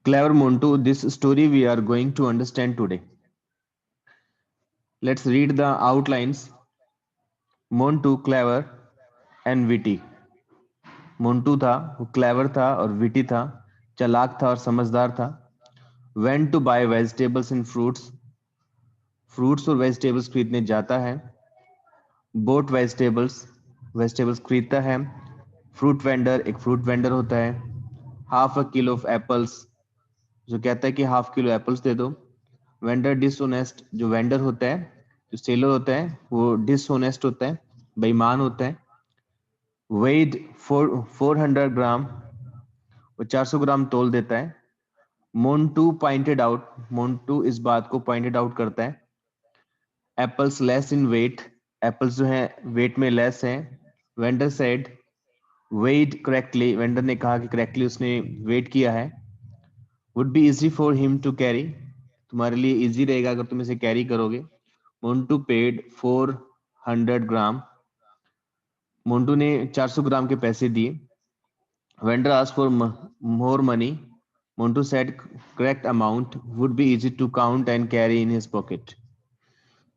Clever Montu, this story we are going to understand today. Let's read the outlines. Montu, clever and witty. Montu था, वो clever था और witty था, चालाक था और समझदार था. Went to buy vegetables and fruits, fruits और वेजिटेबल्स खरीदने जाता है. बोट वेजिटेबल्स, वेजिटेबल्स खरीदता है. फ्रूट वेंडर, एक फ्रूट वेंडर होता है. Half a kilo of apples, जो कहता है कि हाफ किलो एप्पल्स दे दो. वेंडर डिसऑनेस्ट, जो वेंडर होता है, जो सेलर होता है, वो डिसऑनेस्ट होता है, बेईमान होता है. वेट 400 ग्राम, वो 400 ग्राम तोल देता है. मोन्टू पॉइंटेड आउट, मोन्टू इस बात को पॉइंटेड आउट करता है. Apples less in weight, apples जो है वेट में लेस हैं. Vendor said weight correctly, vendor ने कहा कि करेक्टली उसने वेट किया है. Would be easy for him to carry, तुम्हारे लिए इजी रहेगा अगर तुम इसे कैरी करोगे. मोन्टू पेड 400 ग्राम, मोन्टू ने 400 ग्राम के पैसे दिए. Vendor asked for more money, Montu said correct amount would be easy to count and carry in his pocket.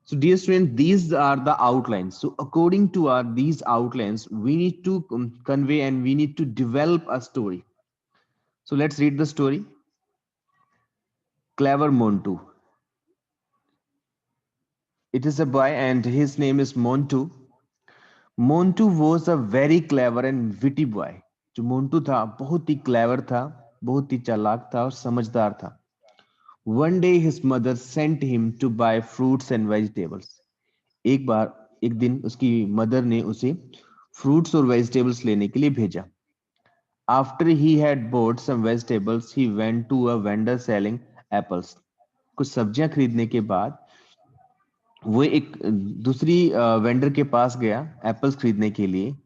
So, dear students, these are the outlines. So, according to our these outlines, we need to convey and we need to develop a story. So, let's read the story. Clever Montu. It is a boy, and his name is Montu. Montu was a very clever and witty boy. जो मोन्टू था बहुत ही clever था, बहुत ही चालाक था और समझदार था. One day his mother sent him to buy fruits and vegetables. एक बार, एक दिन उसकी मदर ने उसे फ्रूट्स और वेजिटेबल्स लेने के लिए भेजा. After he had bought some vegetables, he went to a vendor selling apples. कुछ सब्जियां खरीदने के बाद वो एक दूसरी वेंडर के पास गया एप्पल्स खरीदने के लिए.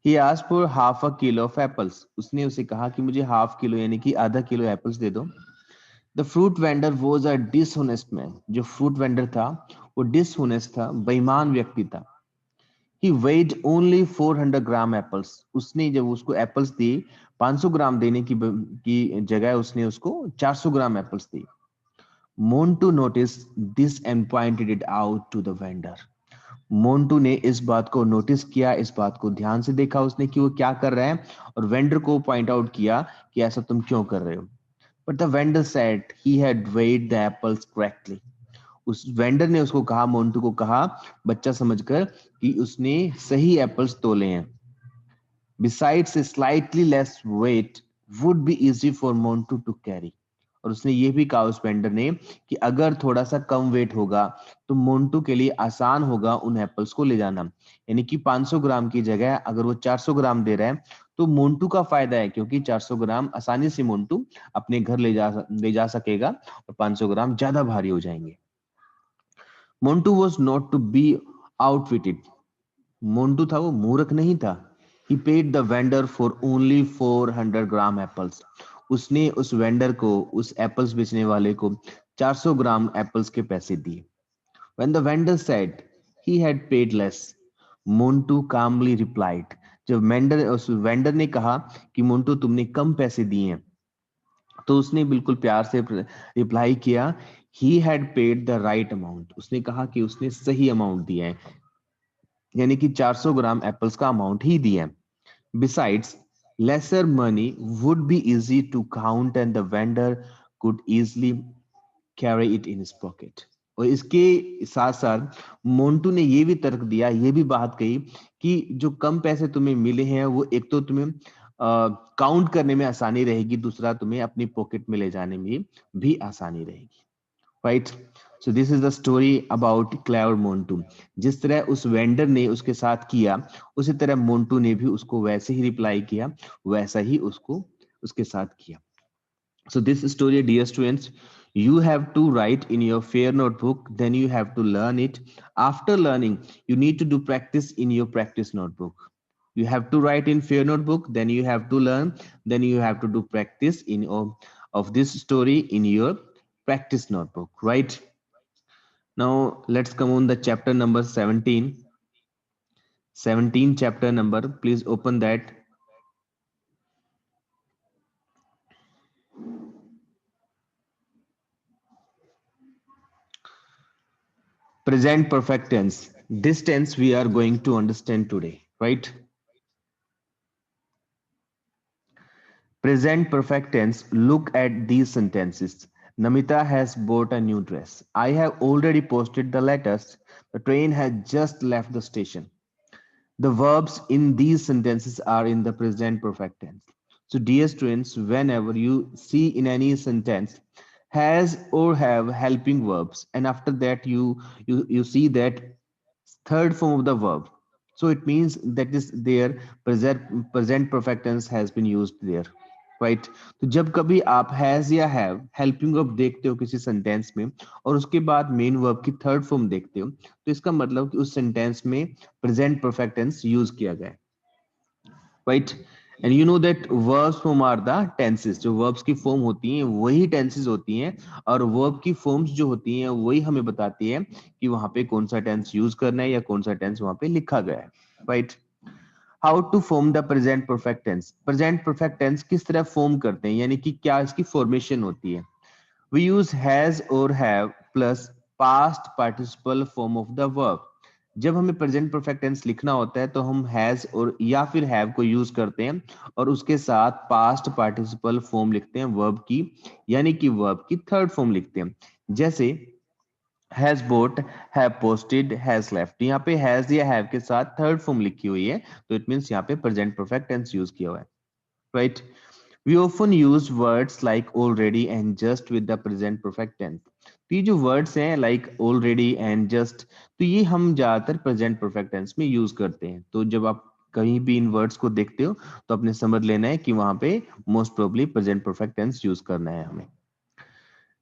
He asked for half a kilo of apples, उसने उसे कहा कि मुझे हाफ किलो यानी कि आधा किलो एप्पल्स दे दो. The fruit vendor was a dishonest man, जो फ्रूट वेंडर था वो डिसऑनेस्ट था, बेईमान व्यक्ति था. ही वेट ओनली 400 ग्राम एप्पल्स, उसने जब उसको एप्पल्स दिए 500 ग्राम देने की जगह उसने उसको 400 ग्राम एप्पल्स दिए. Montu notice this and pointed it out to the vendor. Montu ने इस बात को नोटिस किया, इस बात को ध्यान से देखा उसने कि वो क्या कर रहा है, और वेंडर को पॉइंट आउट किया कि ऐसा तुम क्यों कर रहे हो. But the vendor said he had weight the apples correctly, उस वेंडर ने उसको कहा, मोन्टू को कहा बच्चा समझकर, कि उसने सही एप्पल्स तोले हैं. Besides slightly less weight would be easy for Montu to carry, और उसने ये भी कहा उस वेंडर ने कि अगर थोड़ा सा कम वेट होगा तो मोन्टू के लिए आसान होगा उन एप्पल्स को ले जाना. यानी कि 500 ग्राम की जगह अगर वो 400 ग्राम दे रहा है तो मोन्टू का फायदा है, क्योंकि 400 ग्राम आसानी से मोन्टू अपने घर ले जा सकेगा और 500 ग्राम ज्यादा भारी हो जाएंगे. Montu was not to be outwitted, Montu था वो मूर्ख नहीं था. He paid the vendor for only 400 gram apples, उसने उस वेंडर को, उस एप्पल्स बेचने वाले को 400 ग्राम एप्पल्स के पैसे दिए. When the vendor said he had paid less, Montu calmly replied, जब वेंडर, उस वेंडर ने कहा कि मोन्टू तुमने कम पैसे दिए हैं, तो उसने बिल्कुल प्यार से रिप्लाई किया, ही had paid the right amount, उसने कहा कि उसने सही अमाउंट दिया है, यानी कि 400 ग्राम एप्पल्स का अमाउंट ही दिया है. Besides lesser money would be easy to count and the vendor could easily carry it in his pocket. और इसके साथ साथ मोन्टू ने ये भी तर्क दिया, ये भी बात कही कि जो कम पैसे तुम्हें मिले हैं वो एक तो तुम्हें काउंट करने में आसानी रहेगी, दूसरा तुम्हें अपनी पॉकेट में ले जाने में भी आसानी रहेगी. Right. So this is the story about clever Montu. जिस तरह उस वेंडर ने उसके साथ किया, उसी तरह मोन्टू ने भी उसको वैसे ही रिप्लाई किया, वैसा ही उसको उसके साथ किया. So this story, dear students, you have to write in your fair notebook, then you have to learn it. After learning, you need to do practice in your practice notebook. You have to write in fair notebook, then you have to learn, then you have to do practice in of this story in your practice notebook, right? Now let's come on the chapter number 17. 17 chapter number, please open that. Present perfect tense. This tense we are going to understand today, right? Present perfect tense. Look at these sentences. Namita has bought a new dress. I have already posted the letters. The train has just left the station. The verbs in these sentences are in the present perfect tense. So, dear students, whenever you see in any sentence has or have helping verbs, and after that you see that third form of the verb, so it means that is their present perfect tense has been used there, right? तो जब कभी आप has या have helping verb देखते हो किसी sentence में और उसके बाद मेन वर्ब की थर्ड फॉर्म देखते हो, तो इसका मतलब कि उस सेंटेंस में प्रेजेंट परफेक्ट टेंस यूज किया गया है, right? And you know that verbs form are the tenses, जो वर्ब्स की फॉर्म होती हैं वही टेंसेस होती हैं, और वर्ब की फॉर्म्स जो होती हैं वही हमें बताती है कि वहां पे कौन सा टेंस यूज करना है या कौन सा टेंस वहां पे लिखा गया है, right? How to form the present perfect tense. Present perfect tense किस तरह फॉर्म करते हैं, यानी कि क्या इसकी फॉर्मेशन होती है। वी यूज हैज और have plus past participle form of the verb. जब हमें प्रेजेंट परफेक्ट टेंस लिखना होता है तो हम हैज और या फिर हैव को यूज करते हैं और उसके साथ पास्ट पार्टिसिपल फॉर्म लिखते हैं वर्ब की, यानी कि वर्ब की थर्ड फॉर्म लिखते हैं। जैसे has boat, have posted, has left. यहाँ पे हैज या हैव के साथ थर्ड फॉर्म लिखी हुई है, तो इट मींस यहाँ पे प्रेजेंट परफेक्ट टेंस यूज किया हुआ है, right? We often use words like already and just with the present perfect tense. तो ये जो words हैं like already and just, तो ये हम ज्यादातर present perfect tense में यूज करते हैं। तो जब आप कहीं भी इन वर्ड्स को देखते हो तो अपने समझ लेना है कि वहां पे most probably present perfect tense use करना है हमें।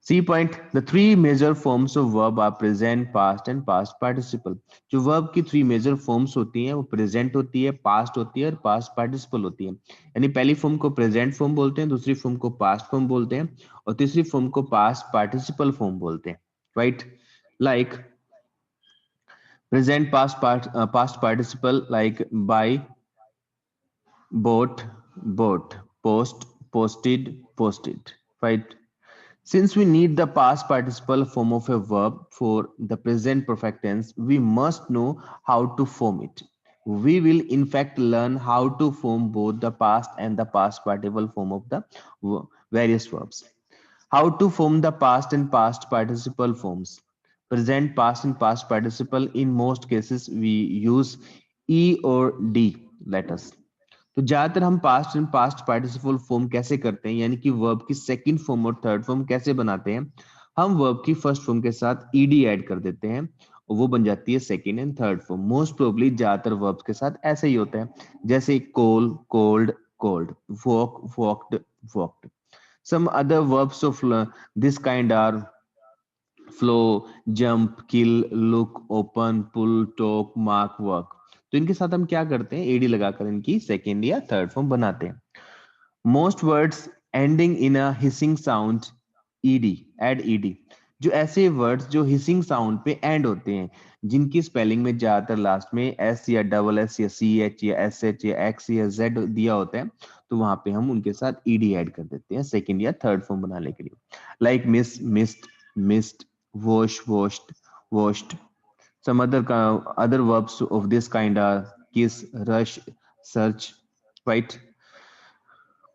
See point, the three major forms of verb are present, past and past participle. जो वर्ब की थ्री मेजर फॉर्म्स होती हैं वो प्रेजेंट होती है, पास्ट होती है और पास्ट पार्टिसिपल होती है। यानी पहली फॉर्म को प्रेजेंट फॉर्म बोलते हैं, दूसरी फॉर्म को पास्ट फॉर्म बोलते हैं और तीसरी फॉर्म को पास्ट पार्टिसिपल फॉर्म बोलते हैं, right? Like present past participle like buy, bought, bought, post, posted, posted, right? Since we need the past participle form of a verb for the present perfect tense, we must know how to form it. We will in fact learn how to form both the past and the past participle form of the various verbs. How to form the past and past participle forms. Present, past and past participle, in most cases we use E or D letters. तो ज्यादातर हम past and past participle form कैसे करते हैं, यानी कि verb की second form और थर्ड फॉर्म कैसे बनाते हैं। हम वर्ब की फर्स्ट फॉर्म के साथ ईडी ऐड कर देते हैं और वो बन जाती है second and third form. Most probably ज्यादातर वर्ब्स के साथ ऐसे ही होता है, जैसे call, called, called, walk, walked, walked. Some other verbs of this kind are flow, jump, kill, look, open, pull, talk, mark, work. तो इनके साथ हम क्या करते हैं, एडी लगाकर इनकी सेकेंड या थर्ड फॉर्म बनाते हैं। Most words ending in a hissing sound, ED, add ED. जो ऐसे वर्ड्स जो हिसिंग साउंड पे एंड होते हैं, जिनकी स्पेलिंग में ज्यादातर लास्ट में एस या डबल एस या सी एच या एस एच या एक्स या जेड दिया होता है, तो वहां पे हम उनके साथ ईडी ऐड कर देते हैं सेकेंड या थर्ड फॉर्म बनाने के लिए। Like miss, missed, missed, wash, washed, washed. Some other verbs of this kind are kiss, rush, search, right?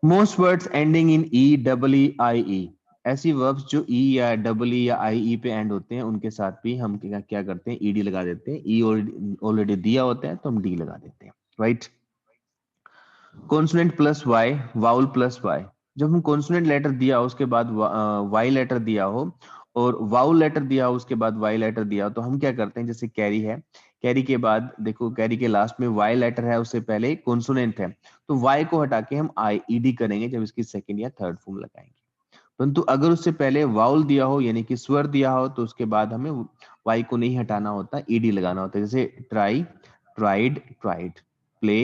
Most words ending in e, double e, I e. ऐसी verbs जो e या double e या I e पे end होते हैं उनके साथ भी हम क्या करते हैं, ed लगा देते हैं। e ऑलरेडी दिया होता है तो हम d लगा देते हैं, right? Consonant plus Y, vowel plus Y. जब हम कॉन्सोनेंट लेटर दिया उसके बाद वाई लेटर दिया हो और वाउल लेटर दिया हो उसके बाद वाई लेटर दिया हो, तो हम क्या करते हैं, जैसे कैरी है, कैरी के बाद देखो कैरी के लास्ट में वाई लेटर है, उससे पहले कॉन्सोनेंट है, तो वाई को हटा के हम आई ईडी करेंगे जब इसकी सेकंड या थर्ड फॉर्म लगाएंगे। परंतु अगर उससे पहले वाउल दिया हो यानी कि स्वर दिया हो तो उसके बाद हमें वाई को नहीं हटाना होता, ईडी लगाना होता है। जैसे try, tried, tried, play,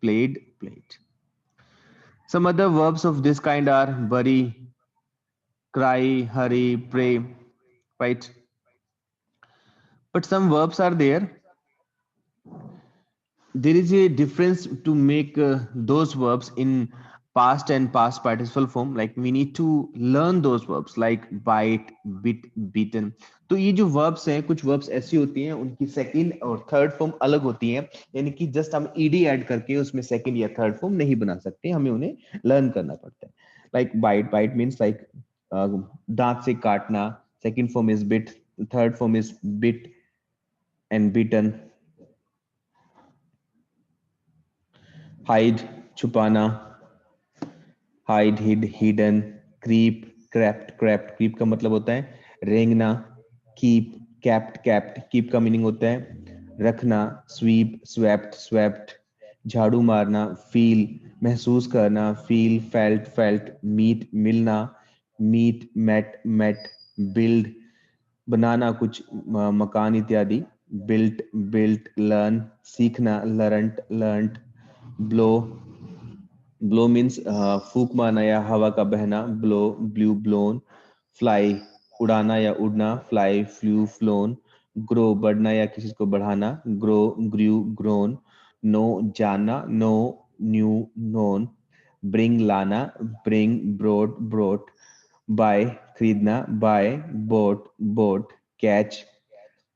played, played. Some other verbs of this kind are bury, cry, hurry, pray, right? But some verbs are there. There is a difference to make those verbs in past and past participle form, like we need to learn those verbs like bite, bit, beaten. तो ये जो verbs हैं, कुछ verbs ऐसी होती हैं उनकी second और third form अलग होती हैं, यानी कि just हम ed ऐड करके उसमें second या third form नहीं बना सकते, हमें उन्हें learn करना पड़ता है. Like bite, bite means like दांत से काटना. Second form is bit, third form is bit and beaten. Hide, छुपाना. Hide, hid, hidden. Creep, crept. Crept, creep का मतलब होता है रेंगना. Keep, kept. कैप्ट, कीप का मीनिंग होता है रखना. SVEEP, swept. स्वेप्ट, झाड़ू मारना. फील, महसूस करना. Feel, felt. फेल्ट, मीट, मिलना. Meet, met. मेट, बिल्ड, बनाना कुछ, मकान इत्यादि. Built, built. लर्न, सीखना. Learnt, learnt. Blow, blow means फूक मारना या हवा का बहना. Blow, blue, blown. फ्लाई, उड़ाना या उड़ना. Fly, flu, phloem. ग्रो, बढ़ना या किसी को बढ़ाना. Grow, grew, grown. नो, जानना. Know, knew, known. ब्रिंग, लाना. Bring, brought, brought. बाय, खरीदना. Buy, bought, bought. कैच,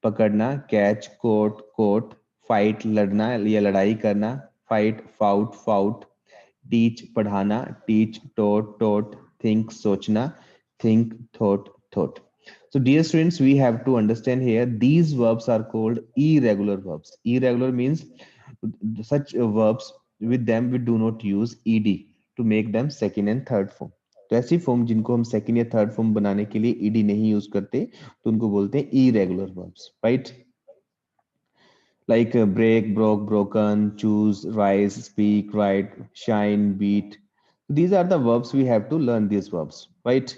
पकड़ना. Catch, caught, caught. फाइट, लड़ना या लड़ाई करना. Fight, fought, fought. टीच, पढ़ाना. Teach, taught, taught. थिंक, सोचना. Think, thought, thought. So dear students, we have to understand here these verbs are called irregular verbs. Irregular means such verbs with them we do not use ed to make them second and third form. तो ऐसी form जिनको हम second या third form बनाने के लिए ED नहीं use करते तो उनको बोलते हैं irregular verbs, right. Like break, broke, broken, choose, rise, speak, write, shine, beat. These are the verbs we have to learn these verbs, right?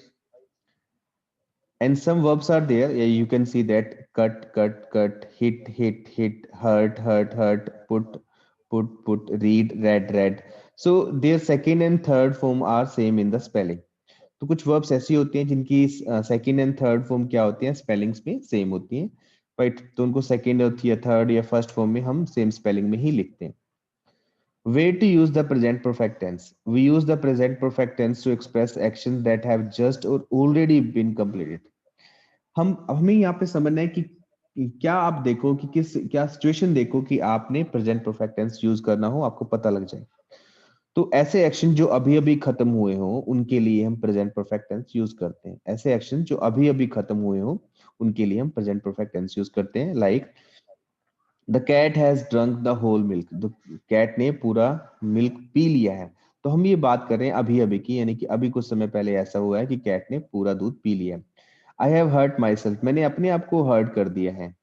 And some verbs are there. Yeah, you can see that cut, cut, cut, hit, hit, hit, hurt, hurt, hurt, put, put, read, read, read. So their second and third form are same in the spelling. तो कुछ verbs ऐसी होती हैं जिनकी second and third form क्या होती हैं, spellings में सेम होती हैं, राइट. तो उनको सेकंड या थर्ड या फर्स्ट फॉर्म में हम सेम स्पेलिंग में ही लिखते हैं. Way to use the present perfect tense. We use the present perfect tense to express actions that have just or already been completed. हम हमें यहाँ पे समझना है कि क्या आप देखो कि किस क्या सिचुएशन देखो कि आपने प्रेजेंट परफेक्ट टेंस यूज करना हो, आपको पता लग जाए. तो ऐसे एक्शन जो अभी अभी खत्म हुए हो उनके लिए हम प्रेजेंट परफेक्ट टेंस यूज करते हैं. ऐसे एक्शन जो अभी अभी खत्म हुए हो उनके लिए हम प्रेजेंट परफेक्ट टेंस यूज करते हैं. Like the cat has drunk the whole milk. The cat ने पूरा मिल्क पी लिया है. तो हम ये बात कर रहे हैं अभी अभी की, यानी कि अभी कुछ समय पहले ऐसा हुआ है कि कैट ने पूरा दूध पी लिया. I have hurt myself. मैंने अपने आप को हर्ट कर दिया है.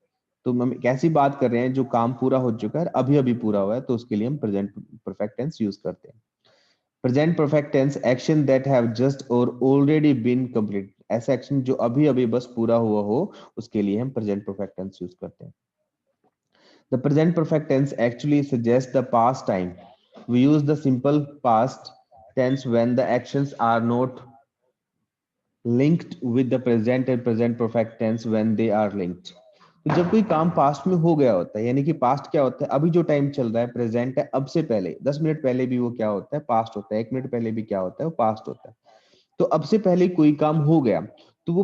तो हम कैसी बात कर रहे हैं, जो काम पूरा हो चुका है, अभी अभी पूरा हुआ है, तो उसके लिए हम प्रेजेंट परफेक्ट टेंस यूज करते हैं. Present perfect tense, action that have just और ऑलरेडी बीन कंप्लीट. ऐसा एक्शन जो अभी अभी बस पूरा हुआ हो उसके लिए हम प्रेजेंट परफेक्ट टेंस यूज करते हैं. The present perfect tense actually suggest the past time. We use the simple past tense when the actions are not linked with the present and present perfect tense when they are linked. तो जब कोई काम past में हो गया होता है, यानी कि पास्ट क्या होता है, अभी जो टाइम चल रहा है प्रेजेंट है, अब से पहले 10 मिनट पहले भी वो क्या होता है, पास्ट होता है. 1 मिनट पहले भी क्या होता है, वो पास्ट होता है. तो अब से पहले कोई काम हो गया तो वो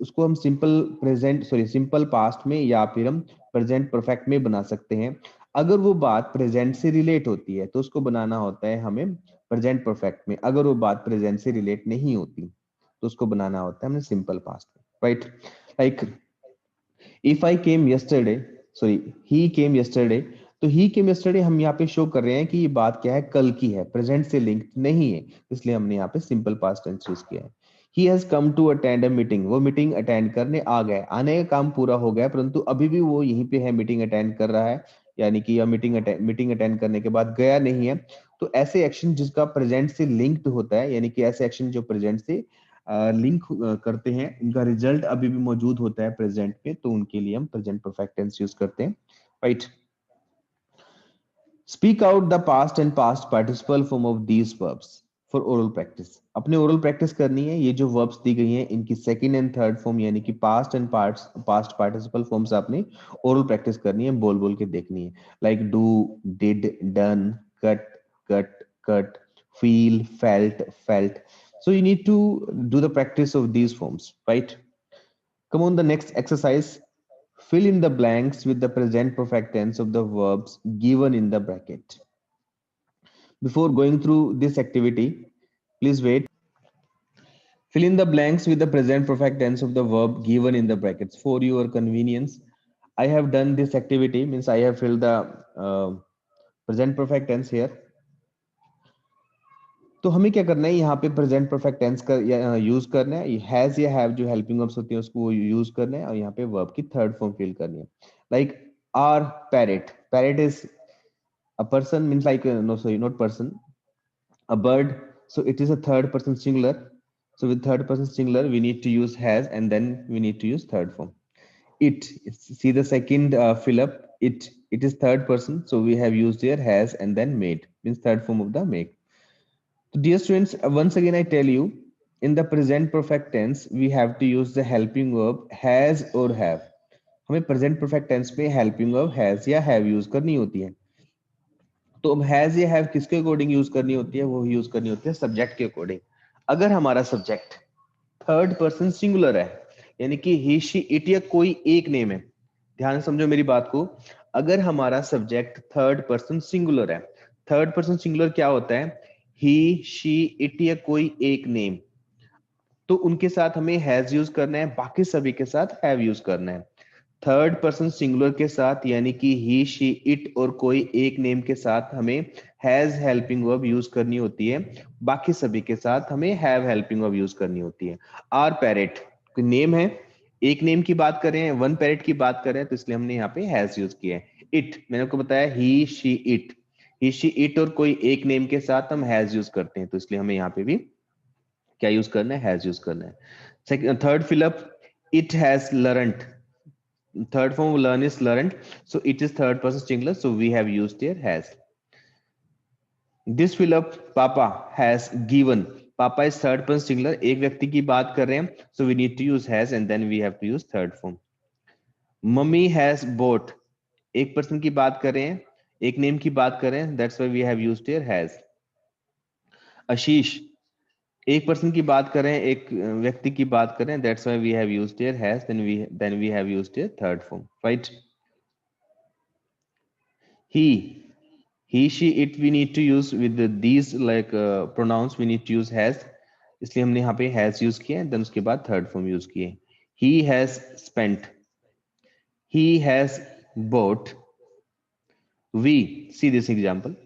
उसको हम simple present sorry simple past में या फिर हम प्रेजेंट परफेक्ट में बना सकते हैं. अगर वो बात प्रेजेंट से रिलेट होती है तो उसको बनाना होता है हमें प्रेजेंट परफेक्ट में. अगर वो बात प्रेजेंट से रिलेट नहीं होती तो उसको बनाना होता है हमें सिंपल पास्ट में, right. Like if I came yesterday, sorry he came yesterday. तो ही केम यस्टरडे हम यहाँ पे शो कर रहे हैं कि ये बात क्या है, कल की है, प्रेजेंट से लिंक नहीं है, इसलिए हमने यहाँ पे सिंपल पास्ट टेंस यूज किया है. He has come to attend a meeting. वो मीटिंग अटेंड करने आ गए. आने का काम पूरा हो गया परंतु अभी भी वो यहीं पे है, मीटिंग अटेंड कर रहा है, यानी कि यह मीटिंग अटेंड करने के बाद गया नहीं है. तो ऐसे एक्शन जिसका प्रेजेंट से लिंक्ड होता है, यानी कि ऐसे एक्शन जो प्रेजेंट से लिंक करते हैं, उनका रिजल्ट अभी भी मौजूद होता है प्रेजेंट में, तो उनके लिए हम प्रेजेंट परफेक्ट टेंस यूज करते हैं, right. Speak out the past and past participle form of these verbs for oral practice. अपने ओरल प्रैक्टिस करनी है. ये जो वर्ब्स दी गई हैं इनकी सेकंड एंड थर्ड फॉर्म यानी कि past and past participle forms आपने ओरल प्रैक्टिस करनी है, बोल बोल के देखनी है. Like do, did, done, cut, cut, cut, feel, felt. So you need to do the practice of these forms, right? Come on, the next exercise. Fill in the blanks with the present perfect tense of the verbs given in the bracket. Before going through this activity, please wait. Fill in the blanks with the present perfect tense of the verb given in the brackets. For your convenience, I have done this activity, means I have filled the present perfect tense here. तो हमें क्या करना है, यहाँ पे present perfect tense का use करना है, हैज या हैव जो हेल्पिंग वर्ब्स होती हैं उसको यूज करना है, और यहाँ पे वर्ब की थर्ड फॉर्म फिल करनी है. Like our parrot, parrot is a person, means like no, sorry, not person, a bird. So it is a third person singular. So with third person singular we need to use has, and then we need to use third form. It, see the second fill up, it is third person, so we have used here has and then made, means third form of the make. So dear students, once again I tell you, in the present perfect tense we have to use the helping verb has or have. हमें present perfect tense में helping verb has या have use करनी होती है. तो अब has या have किसके अकॉर्डिंग यूज करनी होती है, वो यूज करनी होती है सब्जेक्ट के अकॉर्डिंग. अगर हमारा सब्जेक्ट थर्ड पर्सन सिंगुलर है, यानी कि ही शी इट या कोई एक नेम है, ध्यान से समझो मेरी बात को. अगर हमारा सब्जेक्ट थर्ड पर्सन सिंगुलर है, थर्ड पर्सन सिंगुलर क्या होता है, ही शी इट या कोई एक नेम, तो उनके साथ हमें हैज यूज करना है, बाकी सभी के साथ हैव यूज करना है. थर्ड पर्सन सिंगुलर के साथ यानी कि ही शी इट और कोई एक नेम के साथ हमें हैज हेल्पिंग वर्ब यूज करनी होती है, बाकी सभी के साथ हमें हैव हेल्पिंग वर्ब यूज करनी होती है. आर पैरेट नेम है, एक नेम की बात करें, वन पैरेट की बात करें, तो इसलिए हमने यहाँ पे हैज यूज किया है. इट मैंने आपको बताया he she it, he she it और कोई एक नेम के साथ हम हैज यूज करते हैं, तो इसलिए हमें यहाँ पे भी क्या यूज करना है, हैज यूज करना है. Second third fill up, it has learned, third form of learn is learned, so it is third person singular, so we have used here has. This fill up, papa has given, papa is third person singular, एक व्यक्ति की बात कर रहे हैं, so we need to use has and then we have to use third form. Mummy has bought, एक person की बात कर रहे हैं, एक name की बात कर रहे हैं, that's why we have used here has. आशीष, एक पर्सन की बात करें, एक व्यक्ति की बात करें, that's why we have used here has, then we have used here third form, right? he she it we need to use with these like pronouns, we need to use has, इसलिए हमने यहाँ पे has use किया है, then उसके बाद third form use किए. he has spent, he has bought. We, see this example,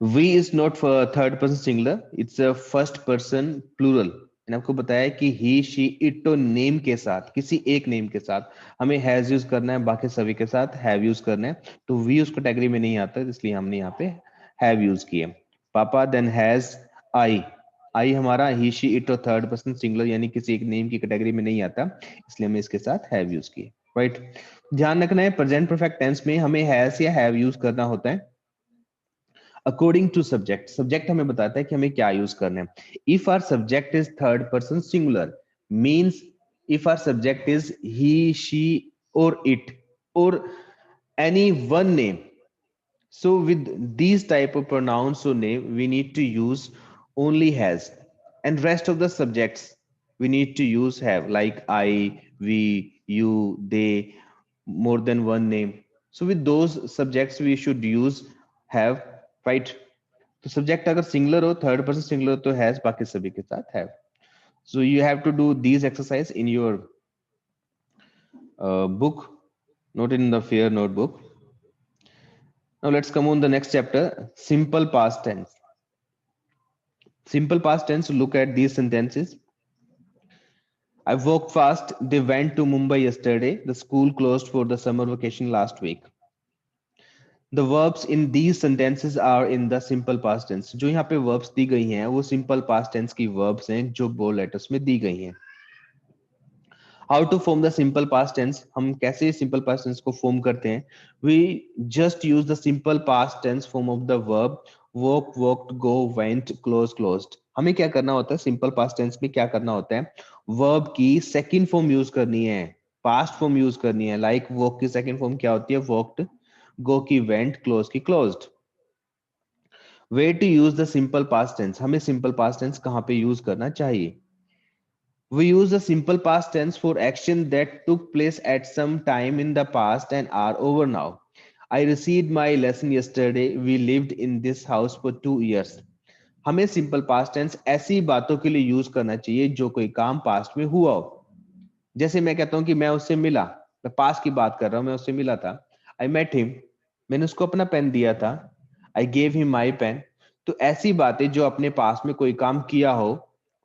we is not for third person singular, it's a first person plural. मैंने आपको बताया कि he she it तो नेम के साथ, किसी एक नेम के साथ हमें has यूज करना है, बाकी सभी के साथ have यूज करना है, तो we उस कैटेगरी में नहीं आता, इसलिए हमने यहाँ पे have यूज किया. पापा then has I हमारा he she it और थर्ड पर्सन सिंगुलर यानी किसी एक नेम की कैटेगरी में नहीं आता, इसलिए हमने इसके साथ have यूज किया, राइट. ध्यान रखना है प्रेजेंट परफेक्ट टेंस में हमें has या have यूज करना होता है अकॉर्डिंग टू सब्जेक्ट. सब्जेक्ट हमें बताता है कि हमें क्या यूज करना है. If our subject is third person singular, means if our subject is he she और इट और any one name, so with these type of pronouns or name we need to use only has, and rest of the subjects we need to use have, like I, we, you, they, more than one name. So with those subjects we should use have, right? तो subject अगर singular हो, third person singular हो, तो has, बाकी सभी के साथ have. So you have to do these exercise in your book, not in the fair notebook. Now let's come on the next chapter, simple past tense. Simple past tense, look at these sentences. I walked fast, they went to Mumbai yesterday, the school closed for the summer vacation last week. The verbs in these sentences are in the simple past tense. जो यहाँ पे verbs दी गई हैं वो simple past tense की verbs हैं जो bold letters में दी गई हैं. How to form the simple past tense, हम कैसे simple past tense को form करते हैं? We just use the simple past tense form of the verb walk, walked, go, went, closed, closed. हमें क्या करना होता है simple past tense में, क्या करना होता है, verb की second form use करनी है, past form use करनी है. Like walk की second form क्या होती है, walked, go की went, close की closed. Where to use the simple past tense? हमें simple past tense कहाँ पे use करना चाहिए? We use the simple past tense for action that took place at some time in the past and are over now. I received my lesson yesterday. We lived in this house for 2 years. हमें simple past tense ऐसी बातों के लिए use करना चाहिए जो कोई काम पास्ट में हुआ हो। जैसे मैं कहता हूं कि मैं उससे मिला, मैं पास्ट की बात कर रहा हूं, मैं उससे मिला था, आई मेट हिम, मैंने उसको अपना पेन दिया था, I gave him my pen. तो ऐसी बातें जो अपने पास्ट में कोई काम किया हो,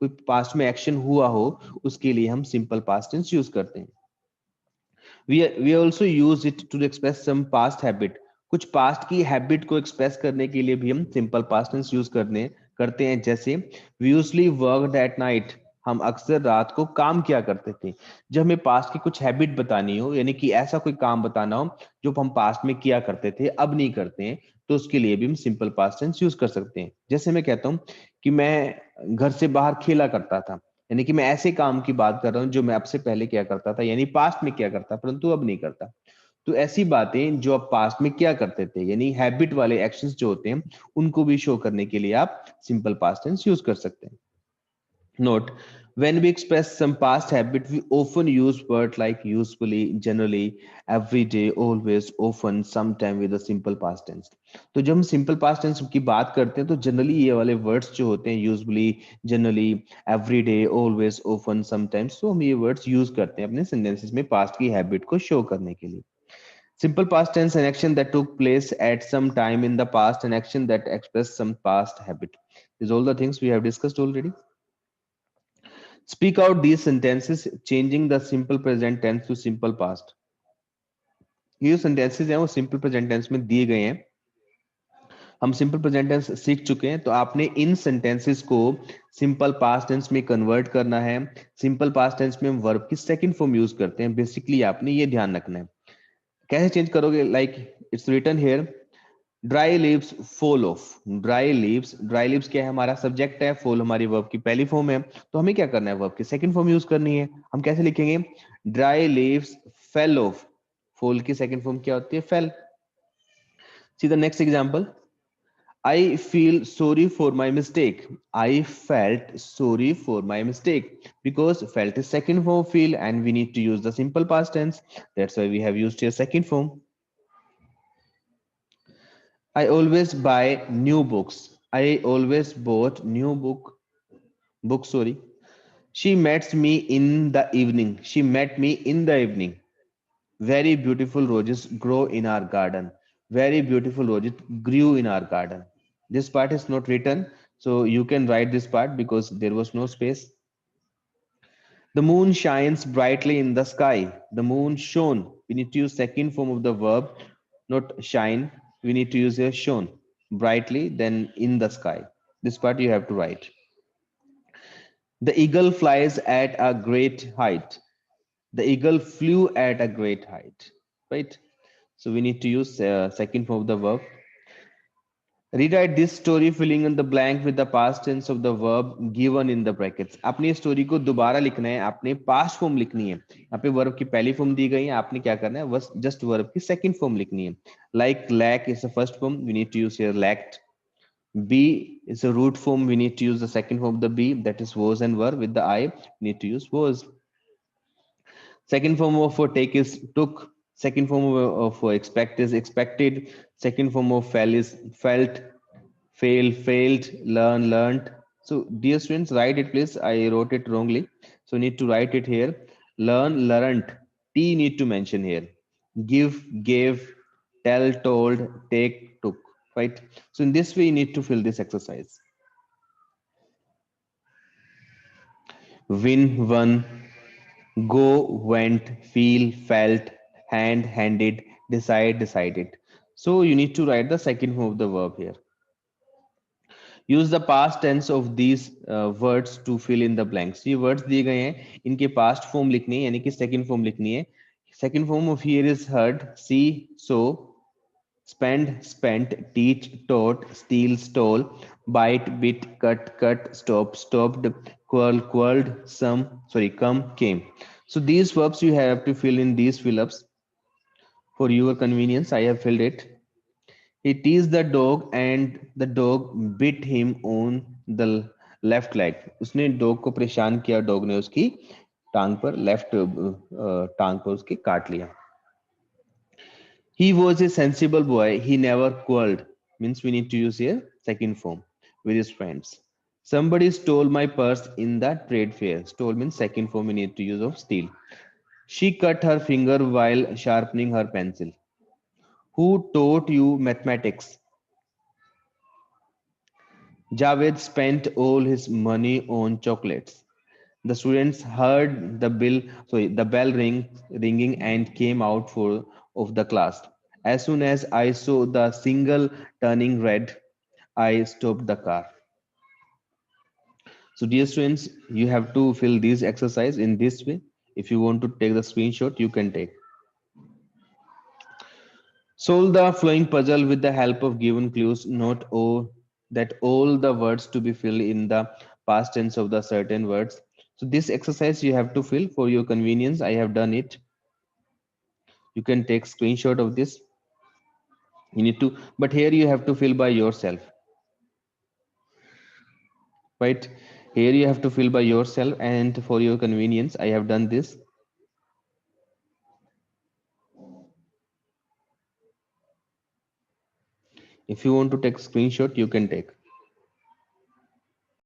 कोई पास्ट में एक्शन हुआ हो, उसके लिए हम सिंपल पास्ट टेंस यूज करते हैं। we also use it to express some past habit। कुछ पास्ट की हैबिट को एक्सप्रेस करने के लिए भी हम सिंपल पास्ट टेंस यूज करते हैं। जैसे we usually worked at night। हम अक्सर रात को काम किया करते थे। जब हमें पास्ट की कुछ हैबिट बतानी हो, यानी कि ऐसा कोई काम बताना हो जो हम पास्ट में किया करते थे अब नहीं करते हैं, तो उसके लिए भी हम सिंपल पास्ट टेंस यूज कर सकते हैं। जैसे मैं कहता हूं कि मैं घर से बाहर खेला करता था, यानी कि मैं ऐसे काम की बात कर रहा हूं जो मैं आपसे पहले किया करता था, यानी पास्ट में किया करता परंतु अब नहीं करता। तो ऐसी बातें जो आप पास्ट में क्या करते थे, यानी हैबिट वाले एक्शंस जो होते हैं, उनको भी शो करने के लिए आप सिंपल पास्ट टेंस यूज कर सकते हैं। Note, when we express some past habit, we often use words like usually, generally, every day, always, often, sometime with a simple past tense. तो जब हम simple past tense की बात करते हैं तो generally ये वाले words जो होते हैं usually, generally, every day, always, often, sometimes, तो हम ये words use करते हैं अपने sentences में past की habit को show करने के लिए. Simple past tense, an action that took place at some time in the past, an action that expressed some past habit. These are all the things we have discussed already. Speak out these sentences, changing the simple present tense to simple past. ये जो sentences हैं वो simple present tense में दिए गए हैं। हम simple present tense सीख चुके हैं, तो आपने इन sentences को simple past tense में convert करना है। Simple past tense में हम verb की second form use करते हैं। Basically आपने ये ध्यान रखना है। कैसे change करोगे? Like it's written here, dry leaves fall of. Dry leaves क्या है? हमारा सब्जेक्ट है, फॉल हमारी वर्ब की पहली फॉर्म है, तो हमें क्या करना है? वर्ब की सेकंड फॉर्म यूज करनी है। हम कैसे लिखेंगे? Dry leaves fell off. Fall की सेकंड फॉर्म क्या होती है? Fail. See the next example, I feel sorry for my mistake. I felt sorry for my mistake, because felt is second form of feel and we need to use the simple past tense. That's why we have used here second form. I always buy new books. I always bought new book, sorry. She met me in the evening. She met me in the evening. Very beautiful roses grow in our garden. Very beautiful roses grew in our garden. This part is not written, so you can write this part because there was no space. The moon shines brightly in the sky. The moon shone. We need to use second form of the verb, not shine. We need to use here shone. Brightly, then in the sky. This part you have to write. The eagle flies at a great height. The eagle flew at a great height. Right? So we need to use second form of the verb. Rewrite this story filling in the blank with the past tense of the verb given in the brackets. अपनी story को दोबारा लिखना है, आपने past form लिखनी है। यहाँ पे वर्ब की पहली फॉर्म दी गई है, आपने क्या करना है? बस जस्ट वर्ब की सेकंड फॉर्म लिखनी है। Like lack is the first form, we need to use here lacked. Be is a root form, we need to use the second form of the be, that is was and were. With the I, we need to use was. Second form of take is took. Second form of expect is expected. Second form of fell is felt. Fail, failed. Learn, learned. So dear students, write it please. I wrote it wrongly, so need to write it here. Learn, learned. T need to mention here. Give, gave. Tell, told. Take, took. Right. So in this way, you need to fill this exercise. Win, won. Go, went. Feel, felt. Hand, handed. Decide, decided. So you need to write the second form of the verb here. Use the past tense of these words to fill in the blanks. ये words दिए गए हैं, इनके past form लिखनी है, यानी कि second form लिखनी है। Second form of hear is heard, see, saw, spend, spent, teach, taught, steal, stole, bite, bit, cut, cut, stop, stopped, quarrel, quarrelled, sum, sorry, come, came. So these verbs you have to fill in these fill ups. For your convenience, I have filled it. He teased the dog and the dog bit him on the left leg. उसने dog को परेशान किया, dog ने उसकी टांग पर, left टांग पर उसकी काट लिया. He was a sensible boy. He never quarreled. Means we need to use here second form with his friends. Somebody stole my purse in the trade fair. Stole means second form we need to use of steal. She cut her finger while sharpening her pencil. Who taught you mathematics? Javed spent all his money on chocolates. The students heard the bell ringing and came out of the class. As soon as I saw the signal turning red, I stopped the car. So, dear students, you have to fill this exercise in this way. If you want to take the screenshot, you can take. Solve the following puzzle with the help of given clues. Note that all the words to be filled in the past tense of the certain words. So this exercise you have to fill for your convenience. I have done it. You can take screenshot of this. You need to, but here you have to fill by yourself, right? Here you have to fill by yourself, and for your convenience, I have done this. If you want to take screenshot, you can take.